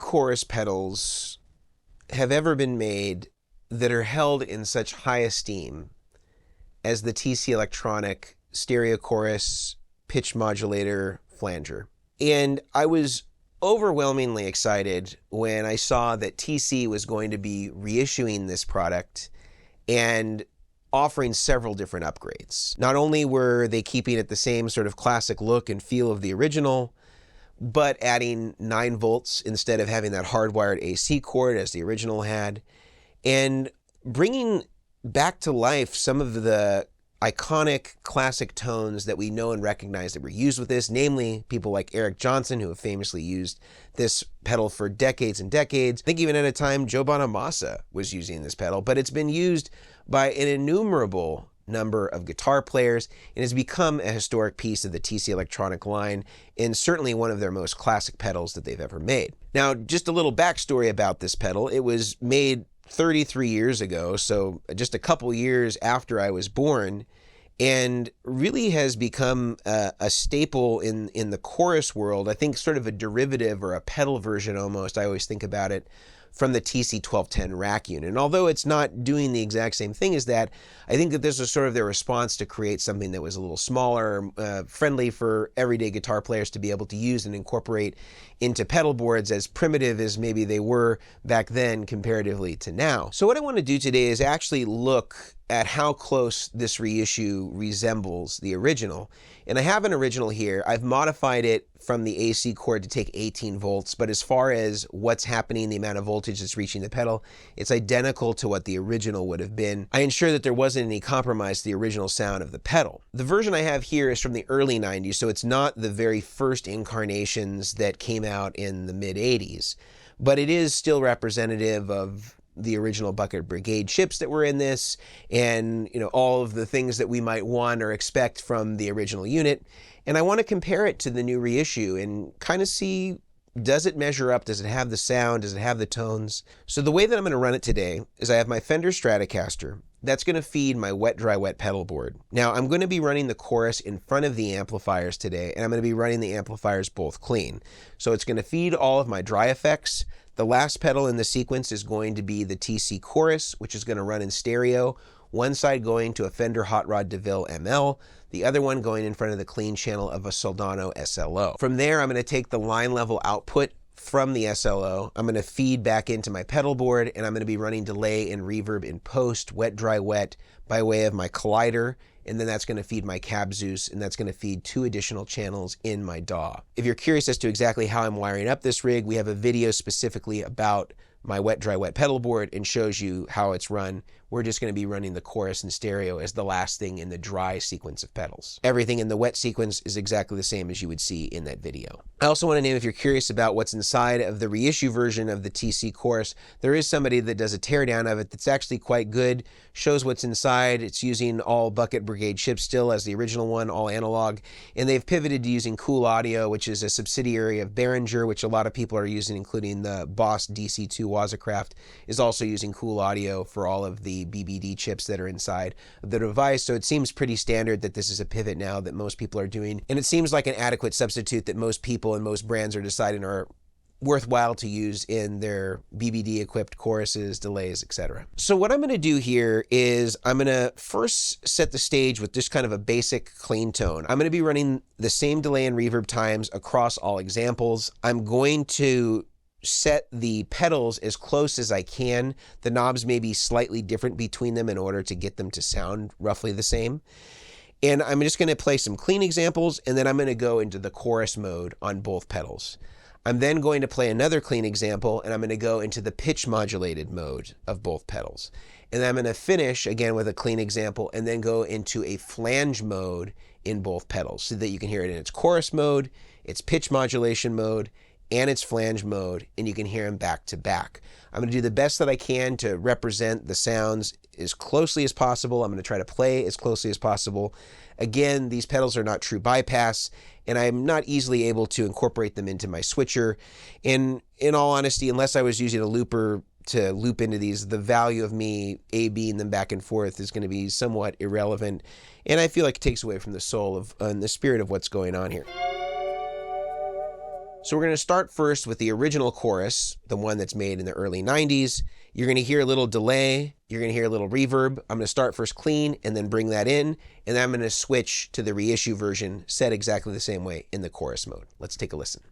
chorus pedals have ever been made that are held in such high esteem as the TC Electronic Stereo Chorus Pitch Modulator Flanger. And I was overwhelmingly excited when I saw that TC was going to be reissuing this product and offering several different upgrades. Not only were they keeping it the same sort of classic look and feel of the original, but adding 9 volts instead of having that hardwired AC cord as the original had, and bringing back to life some of the iconic classic tones that we know and recognize that were used with this, namely people like Eric Johnson, who have famously used this pedal for decades and decades. I think even at a time Joe Bonamassa was using this pedal, but it's been used by an innumerable number of guitar players and has become a historic piece of the TC Electronic line, and certainly one of their most classic pedals that they've ever made. Now, just a little backstory about this pedal. It was made 33 years ago, so just a couple years after I was born, and really has become a staple in the chorus world. I think sort of a derivative or a pedal version almost, I always think about it, from the TC 1210 rack unit. And although it's not doing the exact same thing as that, I think that this was sort of their response to create something that was a little smaller, friendly for everyday guitar players to be able to use and incorporate into pedal boards, as primitive as maybe they were back then comparatively to now. So what I want to do today is actually look at how close this reissue resembles the original. And I have an original here. I've modified it from the AC cord to take 18 volts, but as far as what's happening, the amount of voltage that's reaching the pedal, it's identical to what the original would have been. I ensured that there wasn't any compromise to the original sound of the pedal. The version I have here is from the early 90s, so it's not the very first incarnations that came out in the mid 80s, but it is still representative of the original Bucket Brigade chips that were in this, and all of the things that we might want or expect from the original unit. And I want to compare it to the new reissue and kind of see, does it measure up? Does it have the sound? Does it have the tones? So the way that I'm going to run it today is I have my Fender Stratocaster. That's going to feed my wet, dry, wet pedal board. Now I'm going to be running the chorus in front of the amplifiers today, and I'm going to be running the amplifiers both clean. So it's going to feed all of my dry effects. The last pedal in the sequence is going to be the TC chorus, which is going to run in stereo. One side going to a Fender Hot Rod DeVille ML, the other one going in front of the clean channel of a Soldano SLO. From there, I'm going to take the line level output from the SLO. I'm going to feed back into my pedal board, and I'm going to be running delay and reverb in post, wet, dry, wet, by way of my collider, and then that's going to feed my cab Zeus, and that's going to feed 2 additional channels in my DAW. If you're curious as to exactly how I'm wiring up this rig, we have a video specifically about my wet, dry, wet pedal board and shows you how it's run. We're just going to be running the chorus in stereo as the last thing in the dry sequence of pedals. Everything in the wet sequence is exactly the same as you would see in that video. I also want to name, if you're curious about what's inside of the reissue version of the TC chorus, there is somebody that does a teardown of it that's actually quite good, shows what's inside. It's using all Bucket Brigade chips still as the original one, all analog, and they've pivoted to using Cool Audio, which is a subsidiary of Behringer, which a lot of people are using, including the Boss DC2 Wazacraft is also using Cool Audio for all of the BBD chips that are inside of the device. So it seems pretty standard that this is a pivot now that most people are doing, and it seems like an adequate substitute that most people and most brands are deciding are worthwhile to use in their BBD equipped choruses, delays, etc. So what I'm going to do here is I'm going to first set the stage with just kind of a basic clean tone. I'm going to be running the same delay and reverb times across all examples. I'm going to set the pedals as close as I can. The knobs may be slightly different between them in order to get them to sound roughly the same. And I'm just going to play some clean examples, and then I'm going to go into the chorus mode on both pedals. I'm then going to play another clean example, and I'm going to go into the pitch modulated mode of both pedals. And then I'm going to finish again with a clean example and then go into a flange mode in both pedals so that you can hear it in its chorus mode, its pitch modulation mode, and its flange mode, and you can hear them back to back. I'm going to do the best that I can to represent the sounds as closely as possible. I'm going to try to play as closely as possible. Again, these pedals are not true bypass, and I'm not easily able to incorporate them into my switcher. And in all honesty, unless I was using a looper to loop into these, the value of me A-Bing them back and forth is going to be somewhat irrelevant, and I feel like it takes away from the soul of and the spirit of what's going on here. So we're going to start first with the original chorus, the one that's made in the early 90s. You're going to hear a little delay. You're going to hear a little reverb. I'm going to start first clean and then bring that in. And then I'm going to switch to the reissue version, set exactly the same way in the chorus mode. Let's take a listen.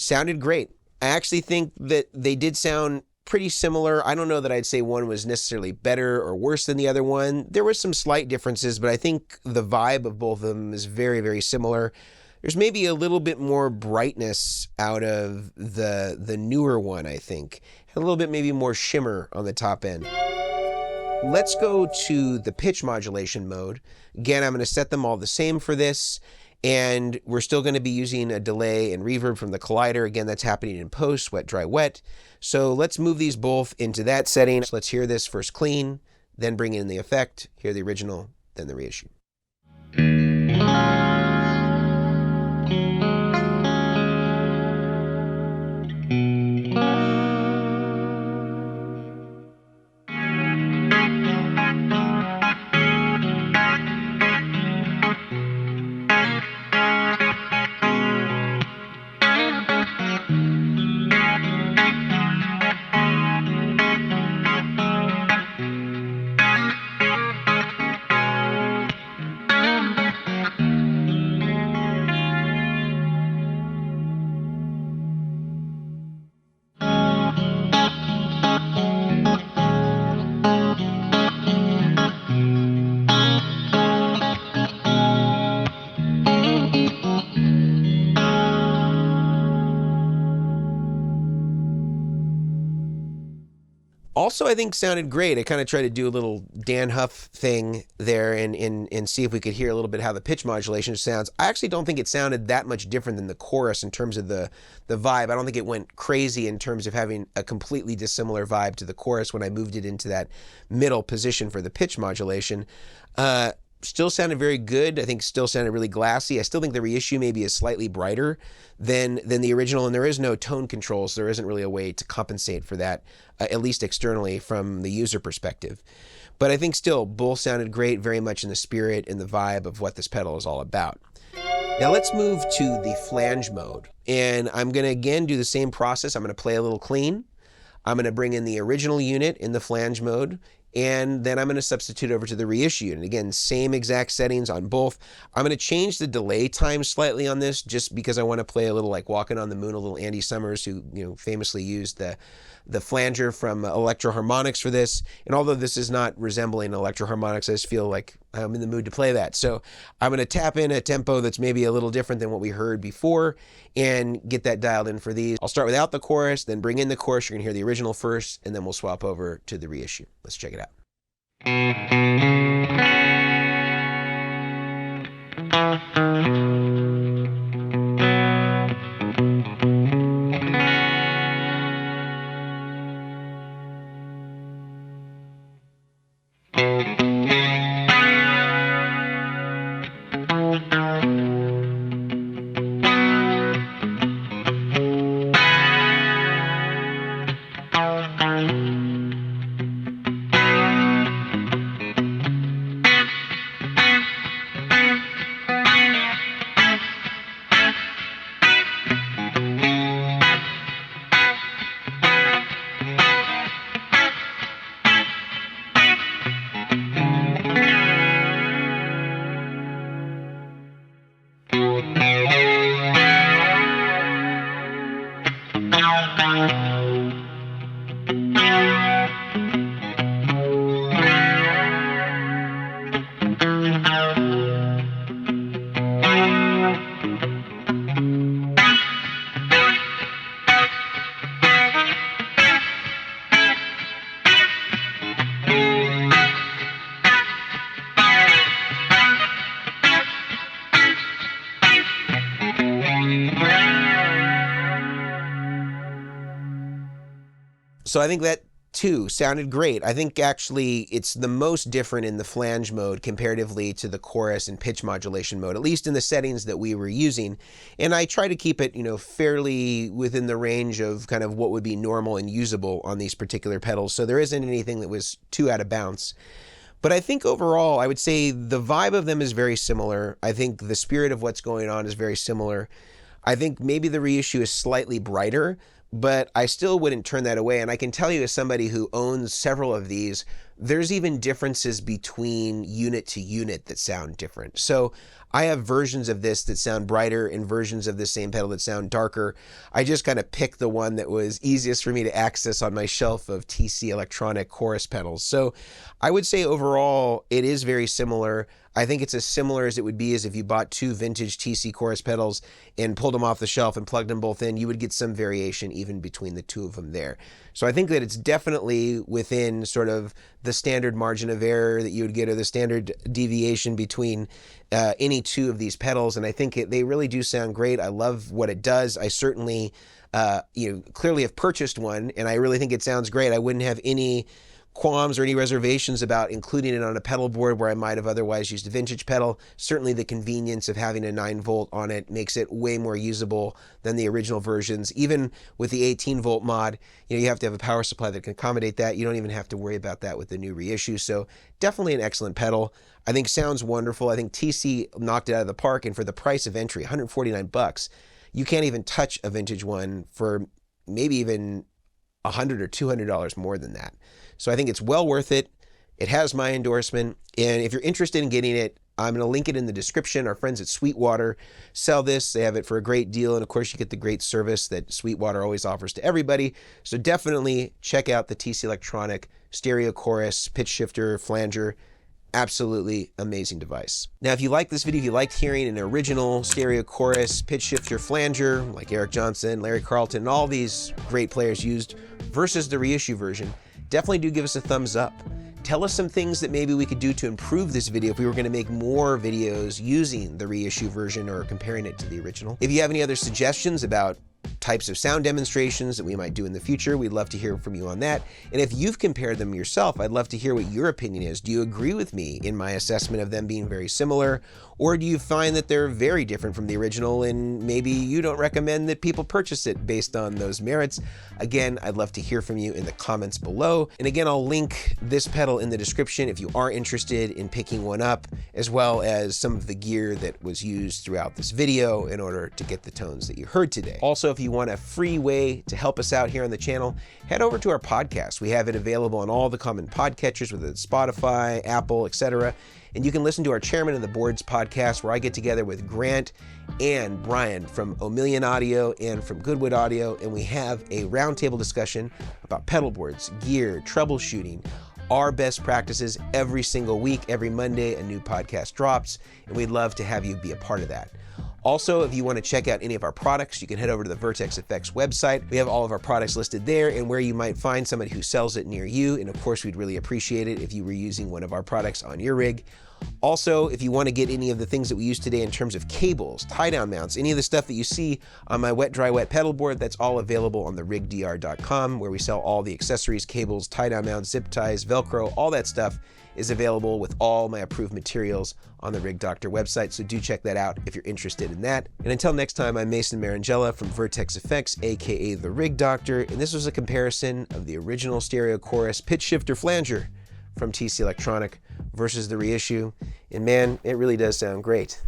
Sounded great. I actually think that they did sound pretty similar. I don't know that I'd say one was necessarily better or worse than the other one. There were some slight differences, but I think the vibe of both of them is very, very similar. There's maybe a little bit more brightness out of the newer one, I think. A little bit maybe more shimmer on the top end. Let's go to the pitch modulation mode. Again, I'm going to set them all the same for this. And we're still going to be using a delay and reverb from the collider. Again, that's happening in post, wet, dry, wet. So let's move these both into that setting. So let's hear this first clean, then bring in the effect, hear the original, then the reissue. Also, I think sounded great. I kind of tried to do a little Dan Huff thing there and see if we could hear a little bit how the pitch modulation sounds. I actually don't think it sounded that much different than the chorus in terms of the vibe. I don't think it went crazy in terms of having a completely dissimilar vibe to the chorus when I moved it into that middle position for the pitch modulation. Still sounded very good. I think still sounded really glassy. I still think the reissue maybe is slightly brighter than the original, and there is no tone control, so there isn't really a way to compensate for that, at least externally from the user perspective. But I think still both sounded great, very much in the spirit and the vibe of what this pedal is all about. Now let's move to the flange mode, and I'm going to again do the same process. I'm going to play a little clean. I'm going to bring in the original unit in the flange mode, and then I'm going to substitute over to the reissue. And again, same exact settings on both. I'm going to change the delay time slightly on this just because I want to play a little like Walking on the Moon, a little Andy Summers, who famously used the flanger from Electro Harmonics for this. And although this is not resembling Electro Harmonics, I just feel like I'm in the mood to play that. So I'm going to tap in a tempo that's maybe a little different than what we heard before and get that dialed in for these. I'll start without the chorus, then bring in the chorus. You're going to hear the original first, and then we'll swap over to the reissue. Let's check it out. So I think that too sounded great. I think actually it's the most different in the flange mode comparatively to the chorus and pitch modulation mode, at least in the settings that we were using. And I try to keep it, fairly within the range of kind of what would be normal and usable on these particular pedals. So there isn't anything that was too out of bounds. But I think overall, I would say the vibe of them is very similar. I think the spirit of what's going on is very similar. I think maybe the Reissue is slightly brighter, but I still wouldn't turn that away. And I can tell you, as somebody who owns several of these, there's even differences between unit to unit that sound different. So I have versions of this that sound brighter and versions of the same pedal that sound darker. I just kind of picked the one that was easiest for me to access on my shelf of TC electronic chorus pedals. So I would say overall, it is very similar. I think it's as similar as it would be as if you bought two vintage TC chorus pedals and pulled them off the shelf and plugged them both in. You would get some variation even between the two of them there. So I think that it's definitely within sort of the standard margin of error that you would get, or the standard deviation between any two of these pedals. And I think they really do sound great. I love what it does. I certainly, clearly have purchased one, and I really think it sounds great. I wouldn't have any qualms or any reservations about including it on a pedal board where I might have otherwise used a vintage pedal. Certainly the convenience of having a 9-volt on it makes it way more usable than the original versions. Even with the 18-volt mod, you have to have a power supply that can accommodate that. You don't even have to worry about that with the new Reissue. So definitely an excellent pedal. I think sounds wonderful. I think TC knocked it out of the park, and for the price of entry, $149, you can't even touch a vintage one for maybe even $100 or $200 more than that. So I think it's well worth it. It has my endorsement. And if you're interested in getting it, I'm going to link it in the description. Our friends at Sweetwater sell this. They have it for a great deal. And of course, you get the great service that Sweetwater always offers to everybody. So definitely check out the TC Electronic Stereo Chorus Pitch Shifter Flanger. Absolutely amazing device. Now, if you like this video, if you liked hearing an original stereo chorus pitch shifter flanger like Eric Johnson, Larry Carlton, and all these great players used versus the Reissue version, definitely do give us a thumbs up. Tell us some things that maybe we could do to improve this video if we were going to make more videos using the Reissue version or comparing it to the original. If you have any other suggestions about types of sound demonstrations that we might do in the future, we'd love to hear from you on that. And if you've compared them yourself, I'd love to hear what your opinion is. Do you agree with me in my assessment of them being very similar? Or do you find that they're very different from the original and maybe you don't recommend that people purchase it based on those merits? Again, I'd love to hear from you in the comments below. And again, I'll link this pedal in the description if you are interested in picking one up, as well as some of the gear that was used throughout this video in order to get the tones that you heard today. Also, if you want a free way to help us out here on the channel, head over to our podcast. We have it available on all the common podcatchers, whether it's Spotify, Apple, etc. And you can listen to our Chairman of the Boards podcast, where I get together with Grant and Brian from O'Million Audio and from Goodwood Audio, and we have a roundtable discussion about pedal boards, gear, troubleshooting, our best practices every single week. Every Monday, a new podcast drops, and we'd love to have you be a part of that. Also, if you want to check out any of our products, you can head over to the Vertex Effects website. We have all of our products listed there and where you might find somebody who sells it near you. And of course, we'd really appreciate it if you were using one of our products on your rig. Also, if you want to get any of the things that we use today in terms of cables, tie-down mounts, any of the stuff that you see on my wet, dry, wet pedal board, that's all available on the rigdr.com, where we sell all the accessories, cables, tie-down mounts, zip ties, Velcro, all that stuff is available with all my approved materials on the Rig Doctor website, so do check that out if you're interested in that. And until next time, I'm Mason Marangella from Vertex Effects, aka the Rig Doctor, and this was a comparison of the original stereo chorus pitch shifter flanger from TC Electronic versus the Reissue, and man, it really does sound great.